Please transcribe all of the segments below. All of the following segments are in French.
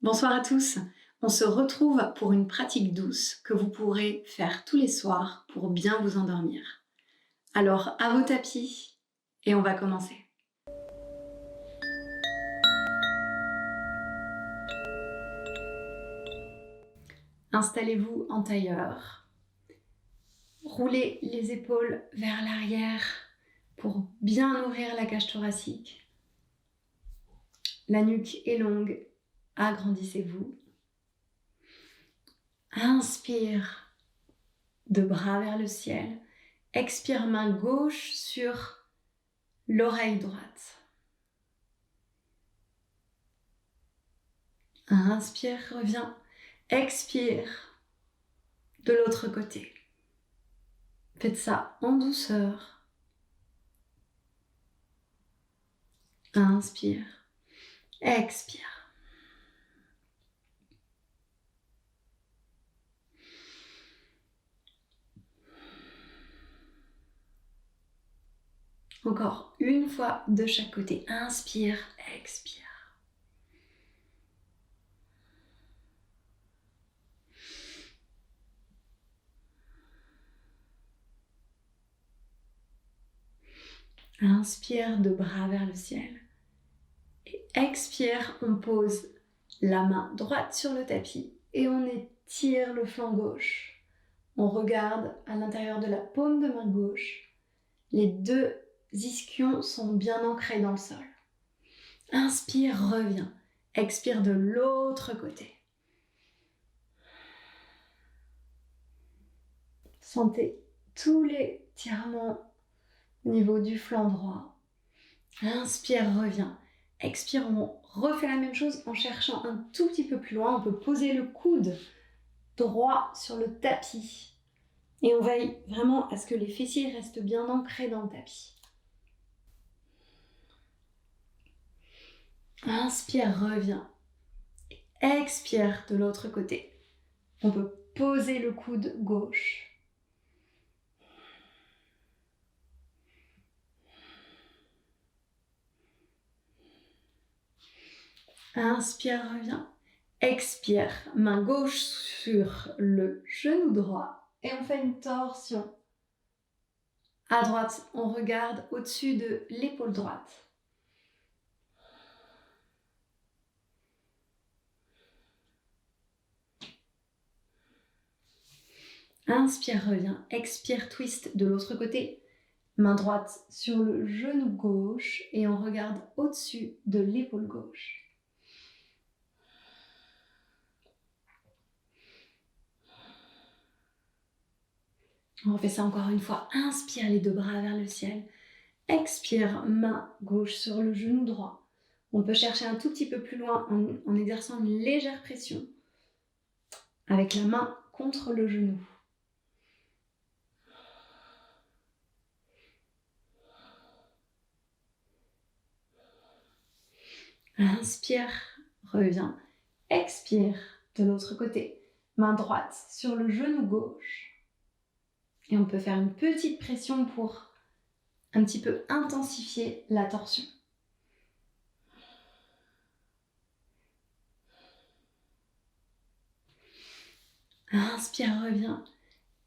Bonsoir à tous. On se retrouve pour une pratique douce que vous pourrez faire tous les soirs pour bien vous endormir. Alors, à vos tapis et on va commencer. Installez-vous en tailleur. Roulez les épaules vers l'arrière pour bien ouvrir la cage thoracique. La nuque est longue, agrandissez-vous. Inspire, deux bras vers le ciel. Expire, main gauche sur l'oreille droite. Inspire, reviens. Expire de l'autre côté. Faites ça en douceur. Inspire. Expire. Encore une fois de chaque côté. Inspire, expire. Inspire, deux bras vers le ciel. Et expire, on pose la main droite sur le tapis et on étire le flanc gauche. On regarde à l'intérieur de la paume de main gauche. Les deux ischions sont bien ancrés dans le sol. Inspire, reviens. Expire de l'autre côté. Sentez tous les tirements au niveau du flanc droit. Inspire, reviens. Expire, on refait la même chose en cherchant un tout petit peu plus loin. On peut poser le coude droit sur le tapis. Et on veille vraiment à ce que les fessiers restent bien ancrés dans le tapis. Inspire, reviens. Expire de l'autre côté. On peut poser le coude gauche. Inspire, reviens. Expire, main gauche sur le genou droit et on fait une torsion. À droite, on regarde au-dessus de l'épaule droite. Inspire, reviens. Expire, twist de l'autre côté. Main droite sur le genou gauche et on regarde au-dessus de l'épaule gauche. On refait ça encore une fois. Inspire, les deux bras vers le ciel. Expire, main gauche sur le genou droit. On peut chercher un tout petit peu plus loin en exerçant une légère pression avec la main contre le genou. Inspire, reviens. Expire de l'autre côté. Main droite sur le genou gauche. Et on peut faire une petite pression pour un petit peu intensifier la torsion. Inspire, reviens.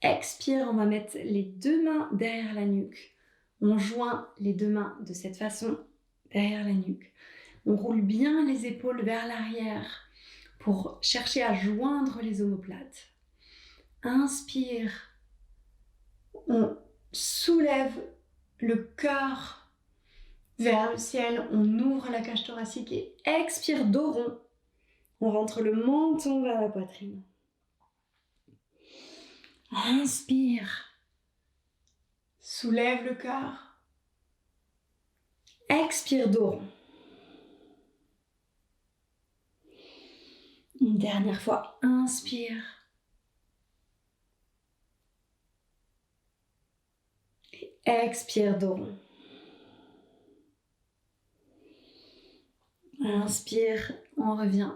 Expire, on va mettre les deux mains derrière la nuque. On joint les deux mains de cette façon derrière la nuque. On roule bien les épaules vers l'arrière pour chercher à joindre les omoplates. Inspire. On soulève le cœur vers le ciel. On ouvre la cage thoracique et expire, dos rond. On rentre le menton vers la poitrine. Inspire. Soulève le cœur. Expire, dos rond. Une dernière fois, inspire. Et expire, dos rond. Inspire, on revient.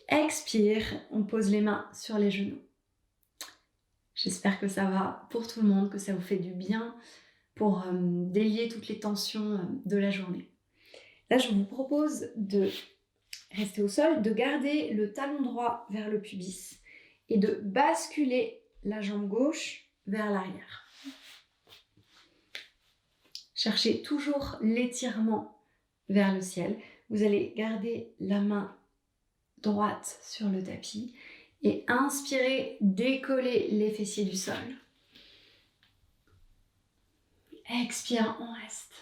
Expire, on pose les mains sur les genoux. J'espère que ça va pour tout le monde, que ça vous fait du bien pour délier toutes les tensions de la journée. Là, je vous propose de restez au sol, de garder le talon droit vers le pubis et de basculer la jambe gauche vers l'arrière. Cherchez toujours l'étirement vers le ciel. Vous allez garder la main droite sur le tapis et inspirez, décollez les fessiers du sol. Expire, on reste.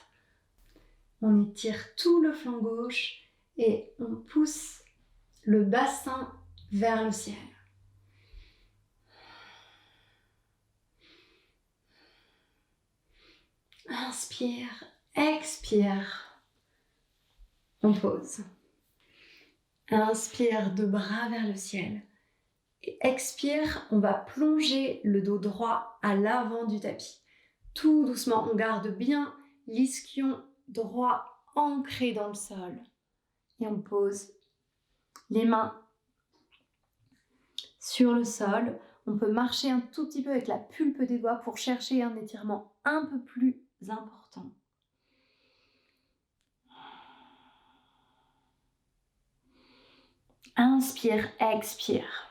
On étire tout le flanc gauche et on pousse le bassin vers le ciel. Inspire, expire. On pose. Inspire, deux bras vers le ciel. Et expire, on va plonger le dos droit à l'avant du tapis. Tout doucement, on garde bien l'ischio droit ancré dans le sol. Et on pose les mains sur le sol. On peut marcher un tout petit peu avec la pulpe des doigts pour chercher un étirement un peu plus important. Inspire, expire.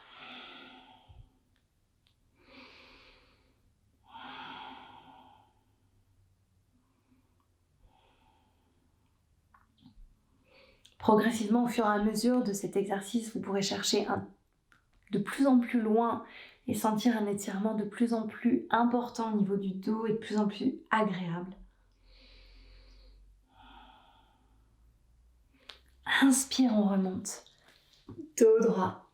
Progressivement, au fur et à mesure de cet exercice, vous pourrez chercher de plus en plus loin et sentir un étirement de plus en plus important au niveau du dos et de plus en plus agréable. Inspire, on remonte. Dos droit.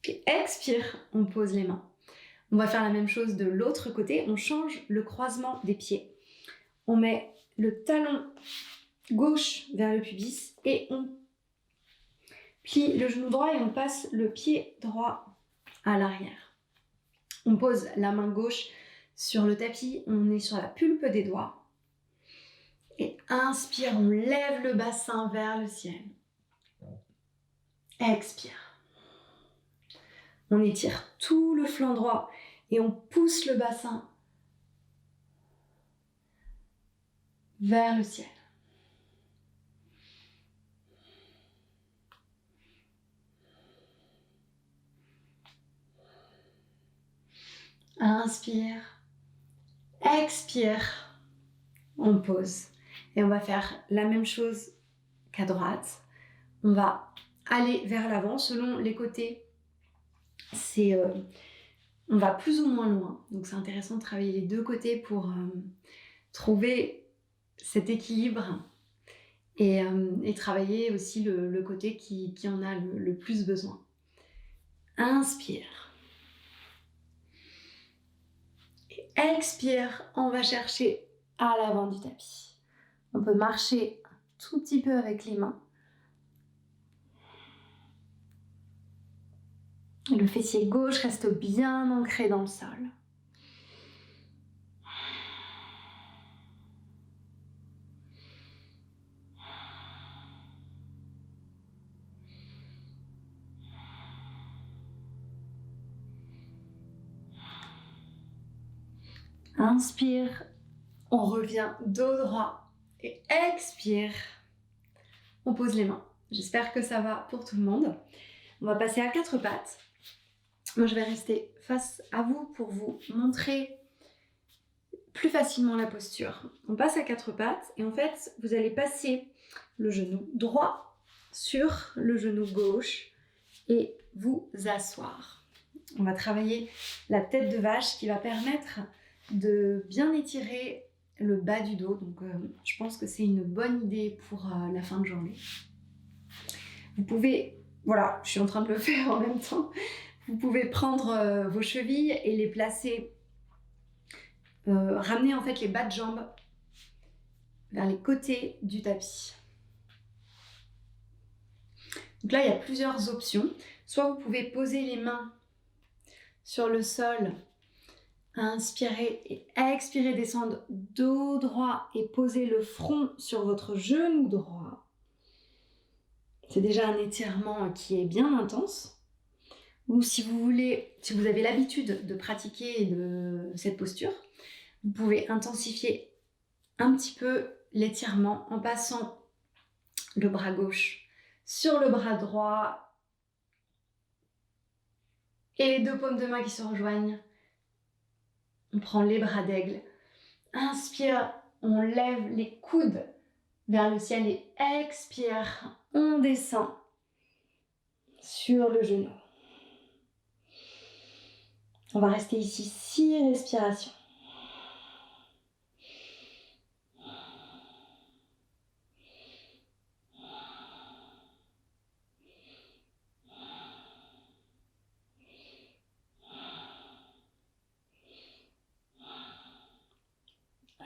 Et expire, on pose les mains. On va faire la même chose de l'autre côté. On change le croisement des pieds. On met le talon gauche vers le pubis et on plie le genou droit et on passe le pied droit à l'arrière. On pose la main gauche sur le tapis, on est sur la pulpe des doigts. Et inspire, on lève le bassin vers le ciel. Expire. On étire tout le flanc droit et on pousse le bassin vers le ciel. Inspire, expire, on pose. Et on va faire la même chose qu'à droite. On va aller vers l'avant selon les côtés. On va plus ou moins loin. Donc c'est intéressant de travailler les deux côtés pour trouver cet équilibre et travailler aussi le côté qui en a le plus besoin. Inspire. Expire, on va chercher à l'avant du tapis. On peut marcher un tout petit peu avec les mains. Le fessier gauche reste bien ancré dans le sol. Inspire, on revient dos droit et expire, on pose les mains. J'espère que ça va pour tout le monde. On va passer à quatre pattes. Moi, je vais rester face à vous pour vous montrer plus facilement la posture. On passe à quatre pattes et en fait, vous allez passer le genou droit sur le genou gauche et vous asseoir. On va travailler la tête de vache qui va permettre de bien étirer le bas du dos. Donc, je pense que c'est une bonne idée pour la fin de journée. Vous pouvez, voilà, je suis en train de le faire en même temps. Vous pouvez prendre vos chevilles et les placer, ramener en fait les bas de jambes vers les côtés du tapis. Donc là, il y a plusieurs options. Soit vous pouvez poser les mains sur le sol, inspirer et expirer, descendre dos droit et poser le front sur votre genou droit. C'est déjà un étirement qui est bien intense. Ou si vous voulez, si vous avez l'habitude de pratiquer cette posture, vous pouvez intensifier un petit peu l'étirement en passant le bras gauche sur le bras droit. Et les deux paumes de main qui se rejoignent. On prend les bras d'aigle. Inspire, on lève les coudes vers le ciel et expire, on descend sur le genou. On va rester ici 6 respirations.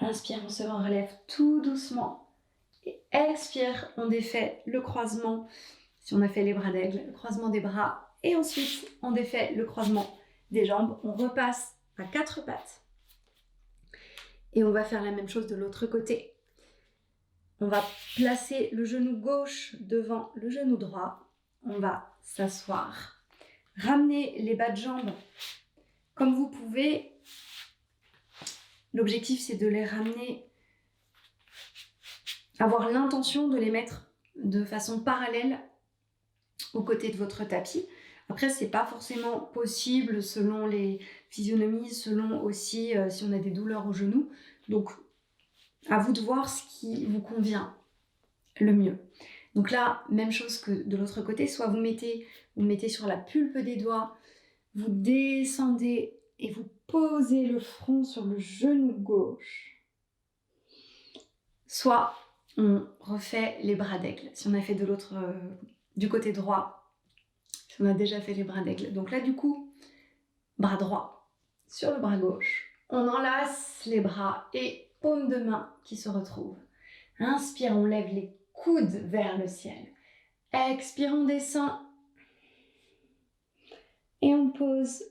Inspire, on se relève tout doucement. Et expire, on défait le croisement. Si on a fait les bras d'aigle, le croisement des bras. Et ensuite, on défait le croisement des jambes. On repasse à 4 pattes. Et on va faire la même chose de l'autre côté. On va placer le genou gauche devant le genou droit. On va s'asseoir. Ramener les bas de jambes comme vous pouvez. L'objectif, c'est de les ramener, avoir l'intention de les mettre de façon parallèle aux côtés de votre tapis. Après, c'est pas forcément possible selon les physionomies, selon aussi si on a des douleurs au genou. Donc, à vous de voir ce qui vous convient le mieux. Donc là, même chose que de l'autre côté, soit vous mettez sur la pulpe des doigts, vous descendez et vous posez le front sur le genou gauche. Soit on refait les bras d'aigle. Si on a fait du côté droit, si on a déjà fait les bras d'aigle. Donc là, du coup, bras droit sur le bras gauche. On enlace les bras et paume de main qui se retrouvent. Inspire, on lève les coudes vers le ciel. Expire, on descend. Et on pose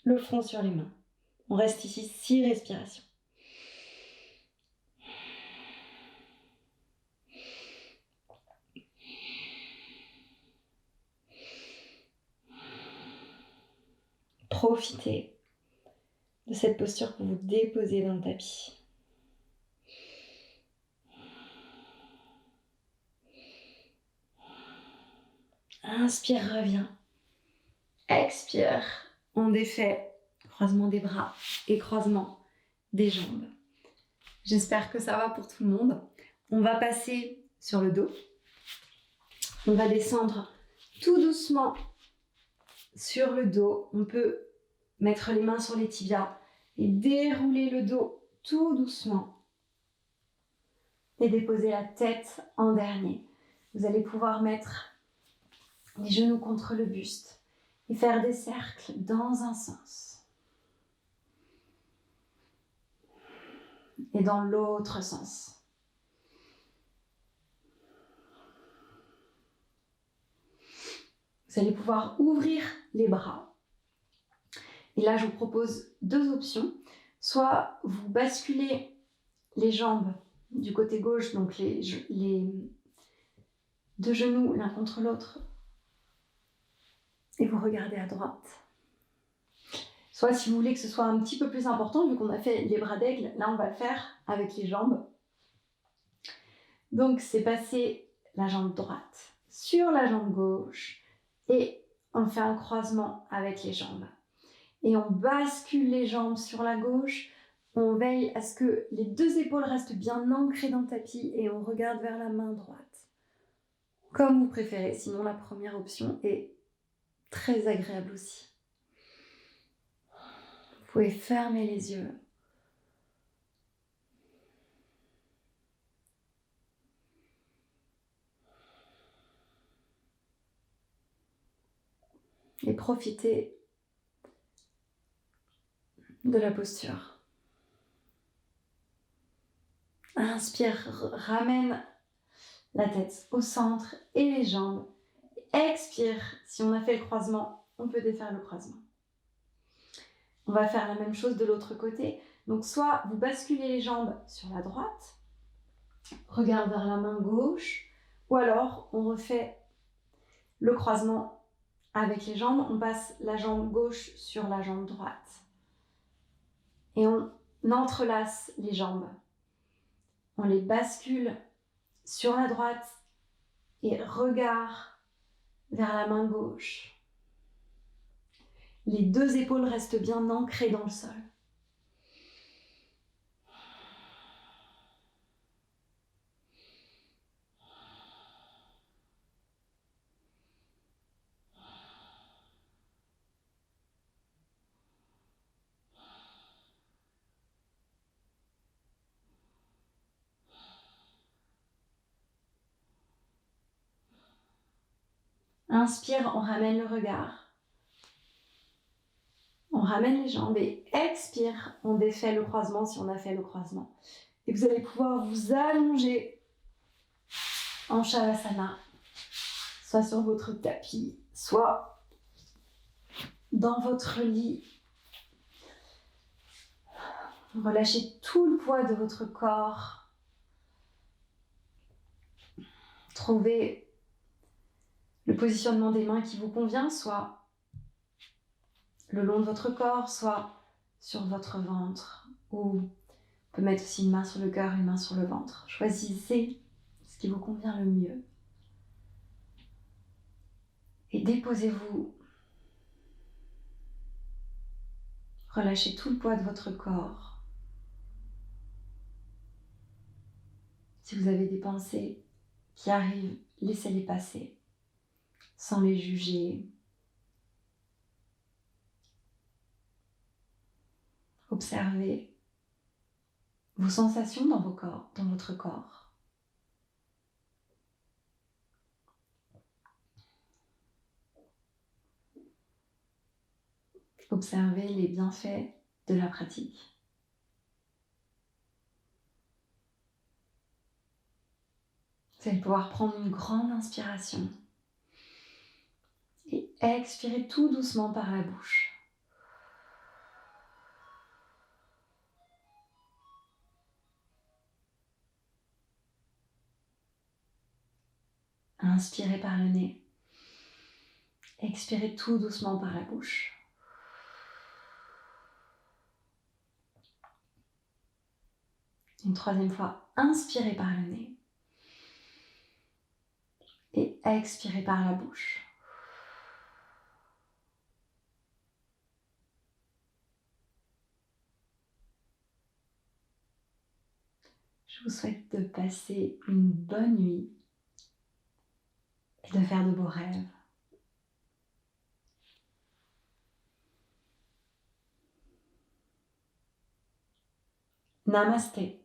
le front sur les mains. On reste ici 6 respirations. Profitez de cette posture pour vous déposer dans le tapis. Inspire, reviens. Expire, on défait croisement des bras et croisement des jambes. J'espère que ça va pour tout le monde. On va passer sur le dos. On va descendre tout doucement sur le dos. On peut mettre les mains sur les tibias et dérouler le dos tout doucement. Et déposer la tête en dernier. Vous allez pouvoir mettre les genoux contre le buste et faire des cercles dans un sens. Et dans l'autre sens. Vous allez pouvoir ouvrir les bras. Et là, je vous propose 2 options. Soit vous basculez les jambes du côté gauche, donc les 2 genoux l'un contre l'autre, et vous regardez à droite. Soit si vous voulez que ce soit un petit peu plus important, vu qu'on a fait les bras d'aigle, là on va le faire avec les jambes. Donc c'est passer la jambe droite sur la jambe gauche et on fait un croisement avec les jambes. Et on bascule les jambes sur la gauche, on veille à ce que les 2 épaules restent bien ancrées dans le tapis et on regarde vers la main droite. Comme vous préférez, sinon la première option est très agréable aussi. Vous pouvez fermer les yeux. Et profitez de la posture. Inspire, ramène la tête au centre et les jambes. Expire, si on a fait le croisement, on peut défaire le croisement. On va faire la même chose de l'autre côté. Donc soit vous basculez les jambes sur la droite, regard vers la main gauche, ou alors on refait le croisement avec les jambes, on passe la jambe gauche sur la jambe droite. Et on entrelace les jambes. On les bascule sur la droite et regard vers la main gauche. Les 2 épaules restent bien ancrées dans le sol. Inspire, on ramène le regard. On ramène les jambes et expire, on défait le croisement si on a fait le croisement. Et vous allez pouvoir vous allonger en Shavasana, soit sur votre tapis, soit dans votre lit. Relâchez tout le poids de votre corps. Trouvez le positionnement des mains qui vous convient, soit le long de votre corps, soit sur votre ventre. Ou on peut mettre aussi une main sur le cœur, une main sur le ventre. Choisissez ce qui vous convient le mieux. Et déposez-vous. Relâchez tout le poids de votre corps. Si vous avez des pensées qui arrivent, laissez-les passer, sans les juger. Observez vos sensations dans votre corps. Observez les bienfaits de la pratique. Vous allez pouvoir prendre une grande inspiration et expirer tout doucement par la bouche. Inspirez par le nez. Expirez tout doucement par la bouche. Une 3e fois, inspirez par le nez. Et expirez par la bouche. Je vous souhaite de passer une bonne nuit et de faire de beaux rêves. Namasté.